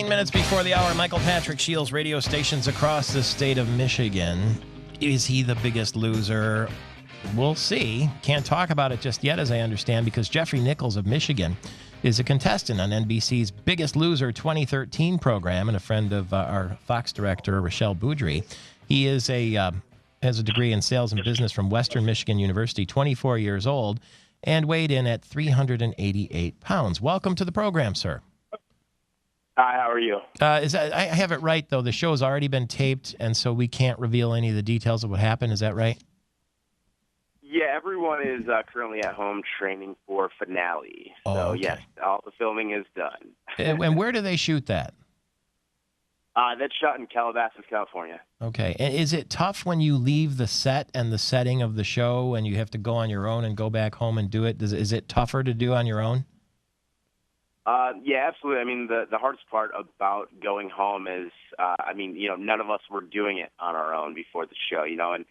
Minutes before the hour, Michael Patrick Shields, radio stations across the state of Michigan. Is he the biggest loser? We'll see. Can't talk about it just yet, as I understand, because Jeffrey Nichols of Michigan is a contestant on NBC's Biggest Loser 2013 program and a friend of our Fox director, Rochelle Boudry. He is has a degree in sales and business from Western Michigan University, 24 years old, and weighed in at 388 pounds. Welcome to the program, sir. Hi, how are you? I have it right, though. The show's already been taped, and so we can't reveal any of the details of what happened. Is that right? Yeah, everyone is currently at home training for finale. So, okay. Yes, all the filming is done. And where do they shoot that? That's shot in Calabasas, California. Okay. And is it tough when you leave the set and the setting of the show and you have to go on your own and go back home and do it? Is it tougher to do on your own? Yeah, absolutely. I mean, the hardest part about going home is, none of us were doing it on our own before the show, and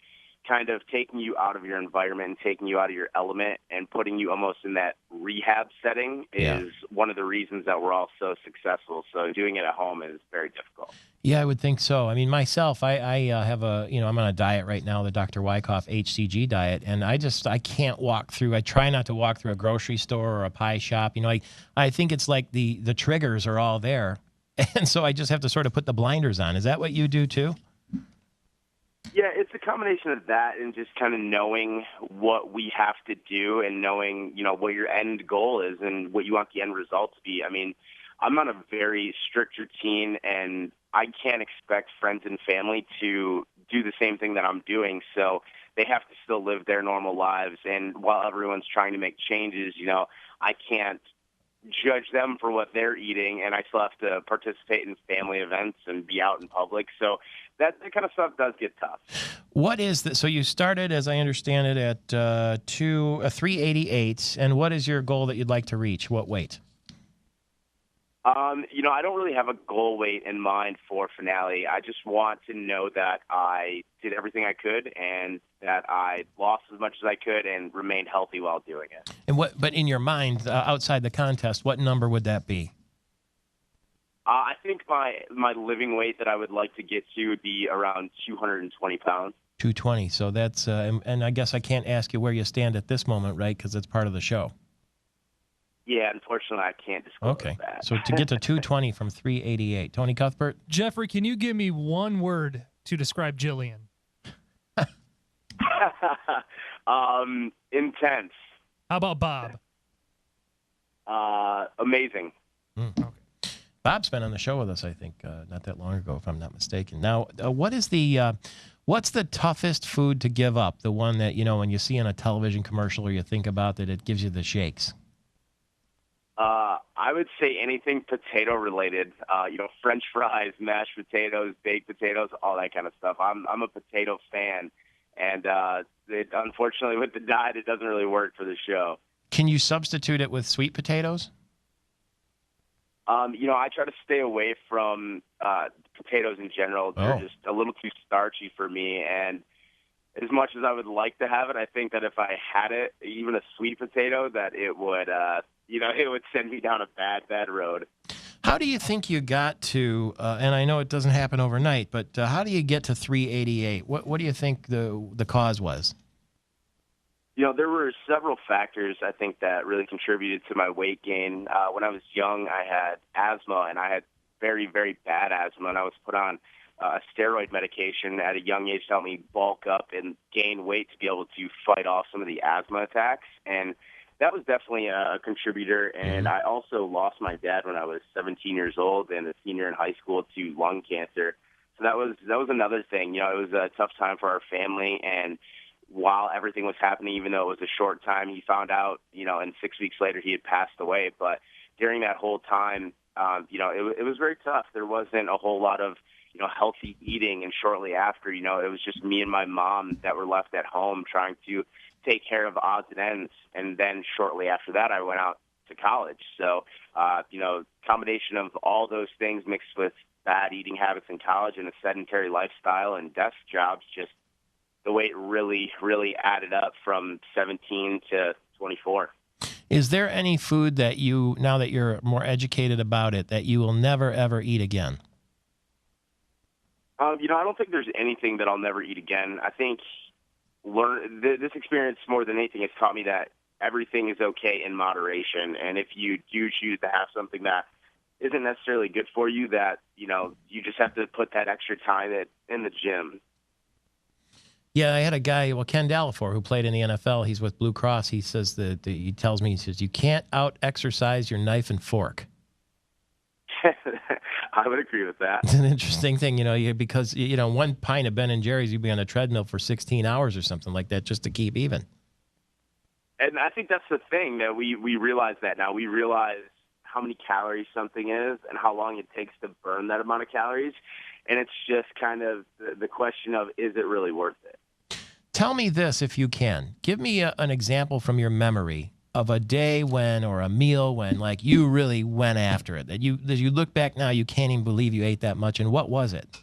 kind of taking you out of your environment and taking you out of your element and putting you almost in that rehab setting is one of the reasons that we're all so successful. So doing it at home is very difficult. Yeah, I would think so. I mean, myself, I have I'm on a diet right now, the Dr. Wyckoff HCG diet, and I can't walk through. I try not to walk through a grocery store or a pie shop. I think it's like the triggers are all there, and so I just have to sort of put the blinders on. Is that what you do too? Yeah, it's a combination of that and just kind of knowing what we have to do and knowing, what your end goal is and what you want the end result to be. I mean, I'm on a very strict routine, and I can't expect friends and family to do the same thing that I'm doing. So they have to still live their normal lives. And while everyone's trying to make changes, I can't judge them for what they're eating, and I still have to participate in family events and be out in public. So that kind of stuff does get tough. What is this? So you started, as I understand it, at 388, and what is your goal that you'd like to reach? What weight? I don't really have a goal weight in mind for finale. I just want to know that I did everything I could and that I lost as much as I could and remained healthy while doing it. And but in your mind, outside the contest, what number would that be? I think my living weight that I would like to get to would be around 220 pounds. 220. So that's, and I guess I can't ask you where you stand at this moment, right? Because it's part of the show. Yeah, unfortunately, I can't disclose that. So to get to 220 from 388. Tony Cuthbert? Jeffrey, can you give me one word to describe Jillian? Intense. How about Bob? Amazing. Okay. Bob's been on the show with us, I think, not that long ago, if I'm not mistaken. Now, what's the toughest food to give up? The one that, when you see in a television commercial or you think about that, it gives you the shakes. I would say anything potato related, French fries, mashed potatoes, baked potatoes, all that kind of stuff. I'm a potato fan, and unfortunately with the diet, it doesn't really work for the show. Can you substitute it with sweet potatoes? I try to stay away from potatoes in general. They're just a little too starchy for me, and as much as I would like to have it, I think that if I had it, even a sweet potato, that it would, it would send me down a bad road. How do you think you got to, and I know it doesn't happen overnight, but how do you get to 388? What do you think the cause was? There were several factors, I think, that really contributed to my weight gain. When I was young, I had asthma, and I had very, very bad asthma, and I was put on a steroid medication at a young age to help me bulk up and gain weight to be able to fight off some of the asthma attacks. And that was definitely a contributor. And I also lost my dad when I was 17 years old and a senior in high school to lung cancer. So that was another thing. It was a tough time for our family. And while everything was happening, even though it was a short time, he found out, and 6 weeks later he had passed away. But during that whole time, it was very tough. There wasn't a whole lot of healthy eating, and shortly after, it was just me and my mom that were left at home trying to take care of odds and ends. And then shortly after that, I went out to college. So, combination of all those things mixed with bad eating habits in college and a sedentary lifestyle and desk jobs, just the weight really, really added up from 17 to 24. Is there any food that you, now that you're more educated about it, that you will never, ever eat again? I don't think there's anything that I'll never eat again. I think this experience, more than anything, has taught me that everything is okay in moderation. And if you do choose to have something that isn't necessarily good for you, that, you just have to put that extra time in the gym. Yeah, I had a guy, Ken Dallafor, who played in the NFL. He's with Blue Cross. He says he tells me, you can't out-exercise your knife and fork. I would agree with that. It's an interesting thing, because, one pint of Ben & Jerry's, you'd be on a treadmill for 16 hours or something like that just to keep even. And I think that's the thing, that we realize that now. We realize how many calories something is and how long it takes to burn that amount of calories. And it's just kind of the question of, is it really worth it? Tell me this, if you can. Give me an example from your memory of a day when, or a meal when, like, you really went after it. That you look back now, you can't even believe you ate that much. And what was it?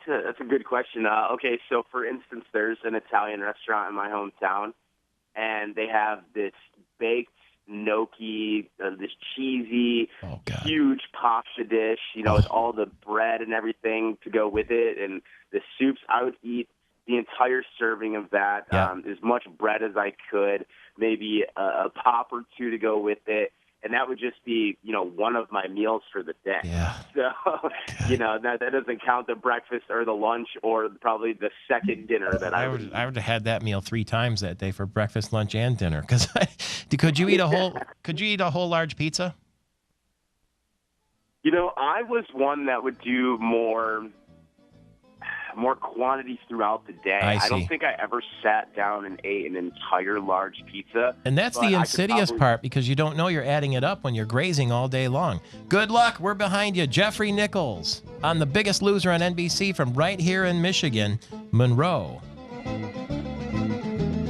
That's a good question. Okay, so for instance, there's an Italian restaurant in my hometown, and they have this baked gnocchi, this cheesy, huge pasta dish, with all the bread and everything to go with it, and the soups. I would eat the entire serving of that, as much bread as I could, maybe a pop or two to go with it. And that would just be, one of my meals for the day. Yeah. So, that doesn't count the breakfast or the lunch or probably the second dinner that I would eat. I would have had that meal 3 times that day for breakfast, lunch, and dinner. Because could you eat a whole large pizza? I was one that would do more quantities throughout the day. I don't think I ever sat down and ate an entire large pizza. And that's the insidious part, because you don't know you're adding it up when you're grazing all day long. Good luck. We're behind you. Jeffrey Nichols on The Biggest Loser on NBC from right here in Michigan, Monroe.